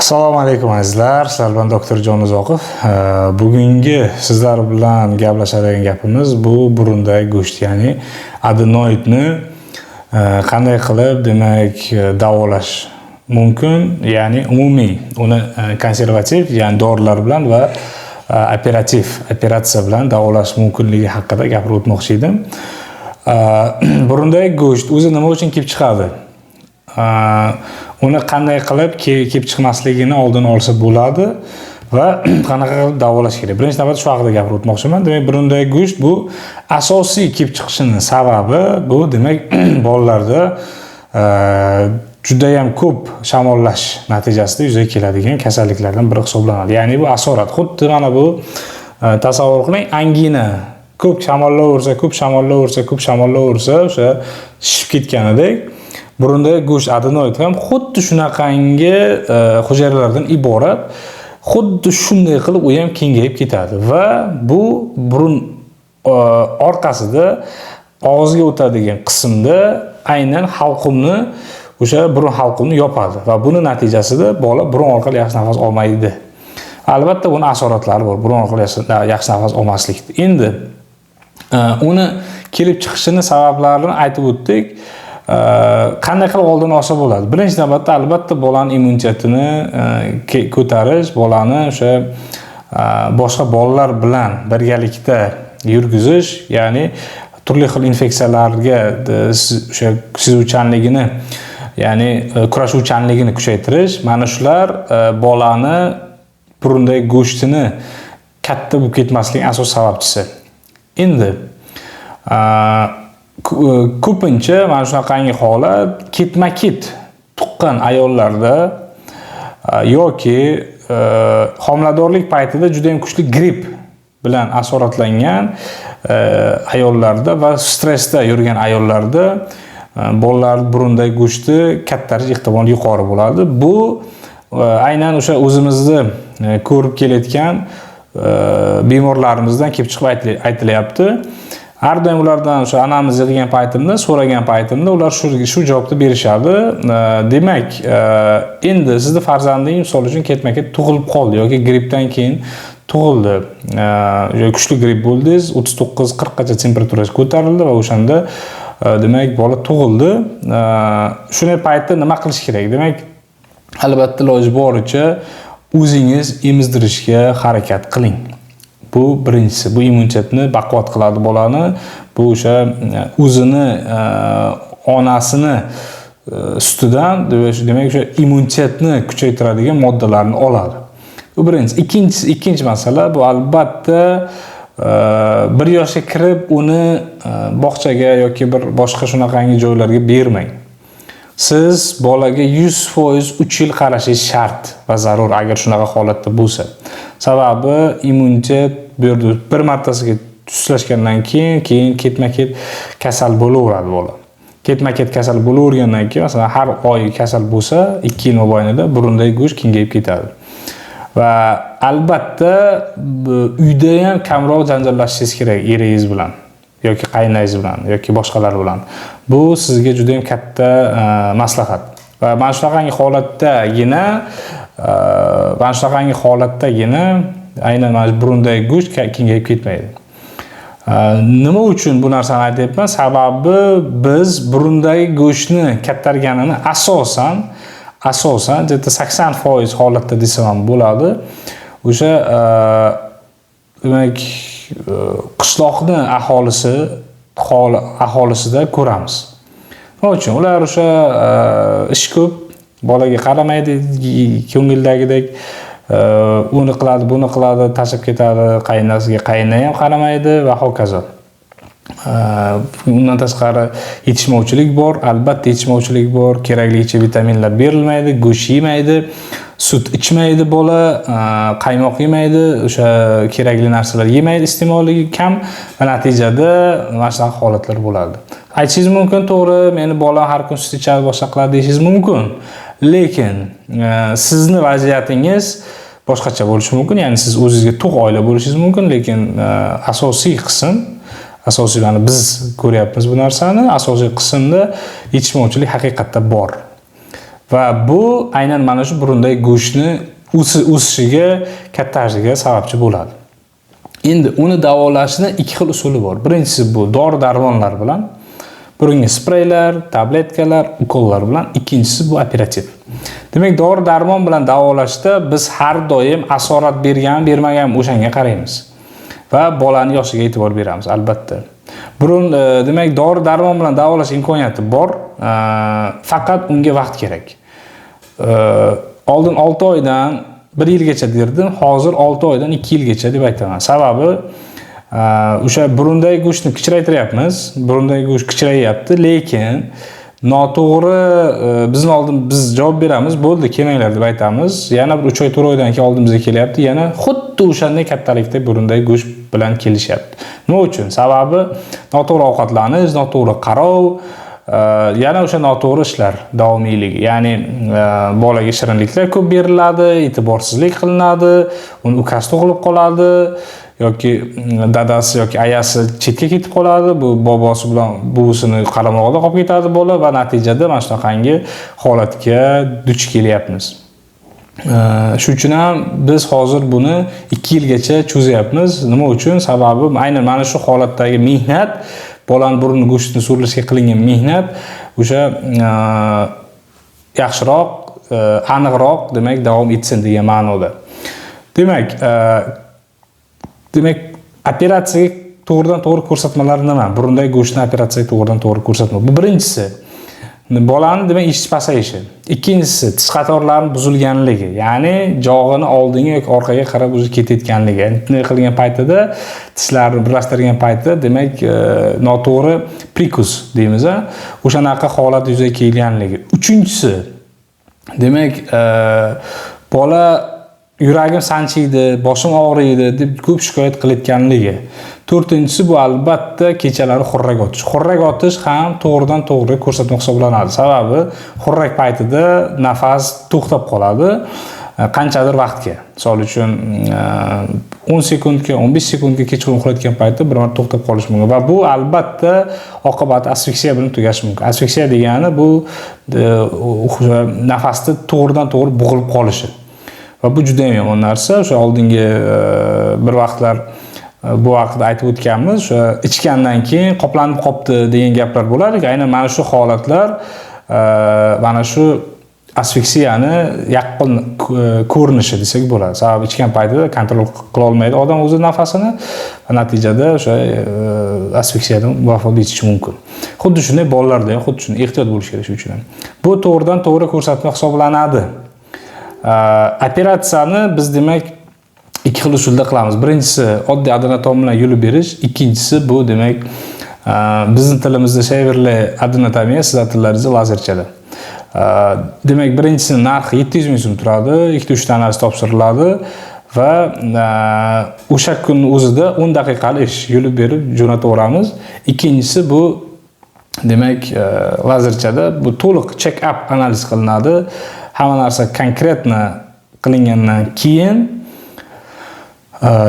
Assalomu alaykum azizlar, sizlar bilan doktor Jonizoqov. Bugungi sizlar bilan gaplashadigan gapimiz bu burundagi go'sht, ya'ni adenoidni qanday qilib demak davolash mumkin, ya'ni umumiy uni konservativ, ya'ni dorilar bilan va operatsiya bilan davolash mumkinligi haqida gapirib o'tmoqchi edim. Burundagi go'sht o'zi nima uchun kelib chiqadi? Uni qanday qilib kelib chiqmasligini oldini olsa bo'ladi va qanaqa qilib davolash kerak. Birinchi navbatda shu haqida gapirib o'tmoqchiman. Demak, burundagi go'sht bu asosiy kelib chiqishining sababi bu demak bolalarda juda ham ko'p shamollash natijasida yuzaga keladigan kasalliklardan biri hisoblanadi. Ya'ni bu asorat. Xuddi mana bu tasavvur qiling, angina. Ko'p shamollaversa, o'sha shishib ketganidek burundagi go'sht adenoid ham xuddi shunaqangi hujayralardan iborat. Xuddi shunday qilib u ham kengayib ketadi va bu burun orqasida og'izga o'tadigan qismda aynan halqumni, o'sha burun halqumni yopadi va buni natijasida bola burun orqali yaxshi nafas olmaydi. Albatta buni asoratlari bor, burun orqali yaxshi nafas olmaslik. Endi uni kelib chiqishini sabablarini aytib o'tdik. Qanday qilib oldini olsa bo'ladi? Birinchi navbatda albatta bolaning immunitetini ko'tarish, bolani o'sha boshqa bolalar bilan birgalikda yurgizish, ya'ni turli xil infeksiyalarga o'sha sezuvchanligini, ya'ni kurashuvchanligini kuchaytirish, mana shular bolani burundagi go'shtini katta bo'lib ketmasligining asosiy sababchisi. Endi ko'pincha mana shunaqangi holat ketma-ket tuqqan ayollarda yoki homiladorlik paytida juda ham kuchli gripp bilan asoratlangan ayollarda va stressda yurgan ayollarda bolalar burundagi go'shti kattarish ehtimoli yuqori bo'ladi. Bu aynan o'sha o'zimizni ko'rib kelayotgan bemorlarimizdan kelib chiqib aytilyapti. Har doim ulardan o'sha anamiz yig'gan paytimda, so'ragan paytimda ular shu javobni berishadi. Demak, endi sizni farzandingiz misol uchun ketma-ket tug'ilib qoldi yoki grippdan keyin tug'ildi. Kuchli gripp bo'ldingiz, 39-40 gacha temperaturasi ko'tarildi va o'shanda demak bola tug'ildi. Shunday paytda nima qilish kerak? Demak, albatta iloji boricha o'zingiz emizdirishga harakat qiling. Bu birinchisi, bu immunitetni baquvvat qiladi bolani. Bu o'sha o'zini onasini sutidan demak o'sha immunitetni kuchaytiradigan moddalarni oladi. Bu birinchisi. Ikkinchi masala bu albatta 1 yoshga kirib uni bog'chaga yoki bir boshqa shunaqangi joylarga bermang. Siz bolaga 100% 3 yil qarashingiz shart va zarur agar shunaqa holatda bo'lsa. Sababi immunitet bir martasiga tuslashgandan keyin ketma-ket kasal bo'laveradi bola. Ketma-ket kasal bo'lavergandan keyin, masalan, har oy kasal bo'lsa, 2 yil mobaynida burundagi go'sht kengayib ketadi. Va albatta uyda ham kamroq janjallashishingiz kerak eringiz bilan yoki qaynanangiz bilan yoki boshqalar bilan. Bu sizga juda ham katta maslahat. Va mana shunaqangi holatdagina aynan mana burundagi go'sht kengayib ketmaydi. Nima uchun bu narsani aytyapman? Sababi biz burundagi go'shtni kattarganini asosan 80% holatda desam ham bo'ladi. O'sha demak qishloqni aholisida ko'ramiz. Nima uchun? Ular o'sha ish ko'p, bolaga qaramaydi, ko'ngildagidek uni qiladi, buni qiladi, tashib ketadi, qaynonasiga qaynona ham qaramaydi va hokazo. Undan tashqari yetishmovchilik bor, albatta yetishmovchilik bor, keraklicha vitaminlar berilmaydi, go'sht yemaydi, sut ichmaydi bola, qaymoq yemaydi, o'sha kerakli narsalar yemaydi, iste'molligi kam va natijada mana shunaqa holatlar bo'ladi. Aytishingiz mumkin, to'g'ri, meni bolam har kun sut ichadi, boshqa qiladi deyishingiz mumkin. Lekin sizni vaziyatingiz boshqacha bo'lishi mumkin. Ya'ni siz o'zingizga to'q oila bo'lishingiz mumkin, lekin asosiy qism, mana biz ko'ryapmiz bu narsani, asosiy qismda yetishmovchilik haqiqatda bor. Va bu aynan mana shu burundagi go'shtni o'sishiga, kattashiga sababchi bo'ladi. Endi uni davolashning ikki xil usuli bor. Birinchisi bu dori-darmonlar bilan, burunga spreylar, tabletkalar, ukollar bilan, ikkinchisi bu operativ. Demak, dori-darmon bilan davolashda biz har doim asorat bermagan o'shanga qaraymiz va bolaning yoshiga e'tibor beramiz, albatta. Demak, dori-darmon bilan davolash imkoniyati bor, faqat unga vaqt kerak. Oldin 6 oydan 1 yilgacha derdim, hozir 6 oydan 2 yilgacha deb aytaman. Sababi o'sha burundagi go'shtni kichraytiryapmiz. Burundagi go'sht kichrayapti, lekin noto'g'ri biz javob beramiz, bo'ldi, kelmanglar deb aytamiz. Yana bir 3 oy, 4 oydan keyin oldimizga kelyapti, yana xuddi o'shanday kattalikda burundagi go'sht bilan kelishyapti. Nima uchun? Sababi noto'g'ri ovqatlanish, noto'g'ri qarov, yana o'sha noto'g'ri ishlar davomiyligi. Ya'ni bolaga shirinliklar ko'p beriladi, e'tiborsizlik qilinadi, uni ukasi tug'ilib qoladi yoki dadasi yoki ayasi chetga ketib qoladi, bu bobosi bilan buvisini qaramog'ida qolib ketadi bola va natijada mana shunaqangi holatga duch kelyapmiz. Shuning uchun ham biz hozir buni 2 yilgacha cho'zyapmiz. Nima uchun? Sababi aynan mana shu holatdagi mehnat, bolaning burun go'shtini so'rilishga qilingan mehnat o'sha yaxshiroq, aniqroq, demak, davom etsin degan ma'noda. Demak, operatsiyaga to'g'ridan-to'g'ri ko'rsatmalar nima? Burundagi go'shtni operatsiyaga to'g'ridan-to'g'ri ko'rsatma. Bu birinchisi. Bolani demak eshitish pasayishi. Ikkinchisi tish qatorlari buzilganligi, ya'ni jog'ini oldinga yoki orqaga qarab o'zi ketayotganligi. Bunday qilgan paytida tishlarni birlashtirgan paytida demak noto'g'ri prikus deymiz, o'shanaqa holat yuzaga kelganligi. Uchinchisi demak bola yuragim sanchiydi, boshim og'riydi deb ko'p shikoyat qilayotganligi. To'rtinchisi bu albatta kechalari xurrak otish. Xurrak otish ham to'g'ridan-to'g'ri ko'rsatma hisoblanadi. Sababi xurrak paytida nafas to'xtab qoladi qanchadir vaqtga. Misol uchun 10 sekundga, 15 sekundga kechqurun uxlayotgan paytda bir marta to'xtab qolish mumkin va bu albatta oqibati asfiksiya bilan tugashi mumkin. Asfiksiya degani bu nafasni to'g'ridan-to'g'ri bo'g'ilib qolishi. Va bu juda ham yomon narsa. O'sha oldingi bir vaqtlar bu haqida aytib o'tganmiz. O'sha ichgandan keyin qoplanib qopti degan gaplar bo'lar. Aynan mana shu holatlar mana shu asfiksiyani yaqqol ko'rinishi desak bo'ladi. Sababi ichgan paytida kontrol qila olmaydi odam o'z nafasini va natijada o'sha asfiksiyadan vafot etishi mumkin. Xuddi shunday bolalarda ham xuddi shunday ehtiyot bo'lish kerak shu uchun. Bu to'g'ridan-to'g'ri ko'rsatma hisoblanadi. Operatsiyani biz demak ikki xil usulda qilamiz. Birinchisi oddiy adenotom bilan yulib berish, ikkinchisi bu demak bizning tilimizda Shaverly adenotomiya, sizlar tillaringizda lazerchada. Demak, birinchisining narxi 700 ming so'm turadi, 2-3 tanasi topshiriladi va o'sha kunning o'zida 10 daqiqalik ish yulib berib jo'nataveramiz. Ikkinchisi bu demak lazerchada bu to'liq check-up analiz qilinadi. Hamma narsa konkretni qilingandan keyin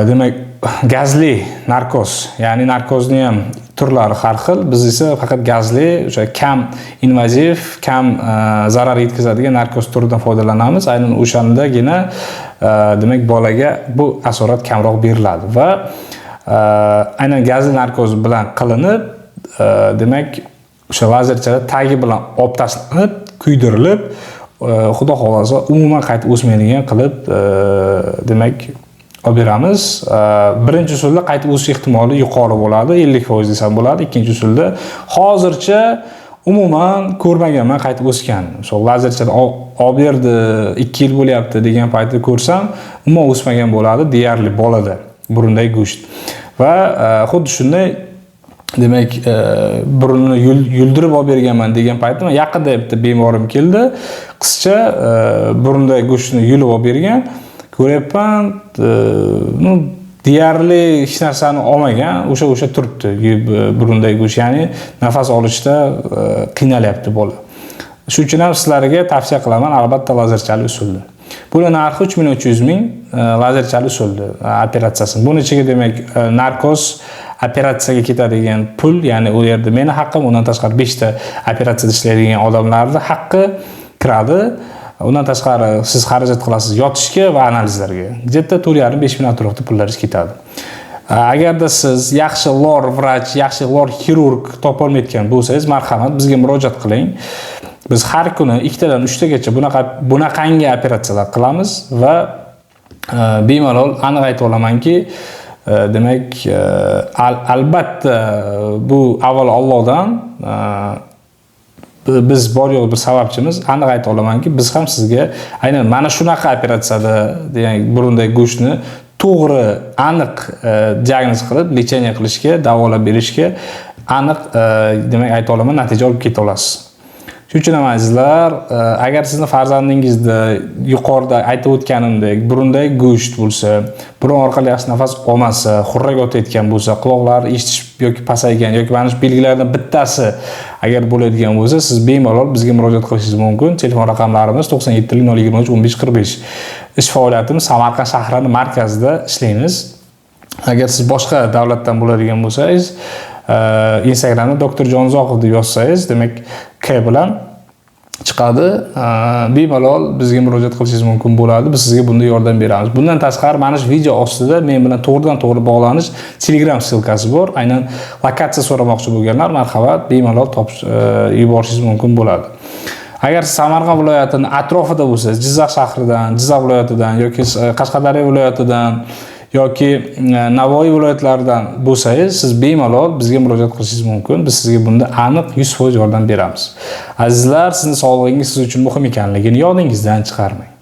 demak gazli narkoz, ya'ni narkozni ham turlari har xil. Biz esa faqat gazli, o'sha kam invaziv, kam zarar yetkazadigan narkoz turidan foydalanamiz. Aynan o'shandagina demak bolaga bu asorat kamroq beriladi va aynan gazli narkoz bilan qilinib demak o'sha lazerchada tagi bilan olib tashlanib, kuydirilib, xudo xolasa umuman qaytib o'smaydigan qilib demak olib beramiz. Birinchi usulda qaytib o'sish ehtimoli yuqori bo'ladi, 50% desam bo'ladi. Ikkinchi usulda hozircha umuman ko'rmaganman qaytib o'sgan. Misol lazerchada olib berdi, 2 yil bo'lyapti degan paytda ko'rsam, umuman o'smagan bo'ladi deyarli bolada burundagi go'sht. Va xuddi shunday demak burunni yuldirib olib berganman degan paytda yaqinda bitta bemorim keldi. Qizcha burundagi go'shtni yulib olib bergan. Ko'ryapman, deyarli hech narsani olmagan, o'sha turibdi burundagi go'sht, ya'ni nafas olishda qiynalyapti bola. Shuning uchun ham sizlarga tavsiya qilaman, albatta lazerchali usulda. Buni narxi 3.300 ming lazerchali usulda operatsiyasi. Buning ichiga demak narkoz operatsiyaga ketadigan pul, ya'ni u yerda meni haqqim, undan tashqari 5 ta operatsiyada ishlaydigan odamlarning haqqi kiradi. Undan tashqari siz xarajat qilasiz yotishga va analizlarga. Где-то 4,5 million atrofida pullaringiz ketadi. Agarda siz yaxshi lor vrach, yaxshi lor xirurg topolmayotgan bo'lsangiz, marhamat bizga murojaat qiling. Biz har kuni 2 tadan 3 tagacha bunaqangi operatsiyalar qilamiz va bemalol aniq aytib olamanki, demak, albatta bu avval Allohdan biz bor yo'q bir sababchimiz. Aniq ayta olamanki, biz ham sizga aynan mana shunaqa operatsiyada, demak, burundagi go'shtni to'g'ri, aniq diagnoz qilib, lecheniya qilishga, davolab berishga aniq, demak, ayta olaman, natija olib keta olasiz. Shuning uchun ham azizlar, agar sizni farzandingizda yuqorida aytib o'tganimdek burundagi go'sht bo'lsa, burun orqali yaxshi nafas olmasa, xurrak o'tayotgan bo'lsa, quloqlari eshitish yoki pasaygan yoki mana shu belgilardan bittasi agar bo'ladigan bo'lsa, siz bemalol bizga murojaat qilishingiz mumkin. Telefon raqamlarimiz 97 023 15 45. Ish faoliyatimiz Samarqand shahrining markazida ishlaymiz. Agar siz boshqa davlatdan bo'ladigan bo'lsangiz, Instagramda Dr. Jonzoqov deb yozsangiz, demak, K bilan chiqadi. Bemalol bizga murojaat qilishingiz mumkin bo'ladi. Biz sizga bunda yordam beramiz. Bundan tashqari, mana shu video ostida men bilan to'g'ridan-to'g'ri bog'lanish Telegram silkasi bor. Aynan lokatsiya so'ramoqchi bo'lganlar marhamat bemalol yuborishingiz mumkin bo'ladi. Agar siz Samarqand viloyatining atrofida bo'lsangiz, Jizzax shahridan, Jizzax viloyatidan yoki Qashqadaryo viloyatidan yoki Navoiy viloyatlaridan bo'lsangiz, siz bemalol bizga murojaat qilishingiz mumkin. Biz sizga bunda aniq 100% yordam beramiz. Azizlar, sizning sog'lig'ingiz siz uchun muhim ekanligini yodingizdan chiqarmang.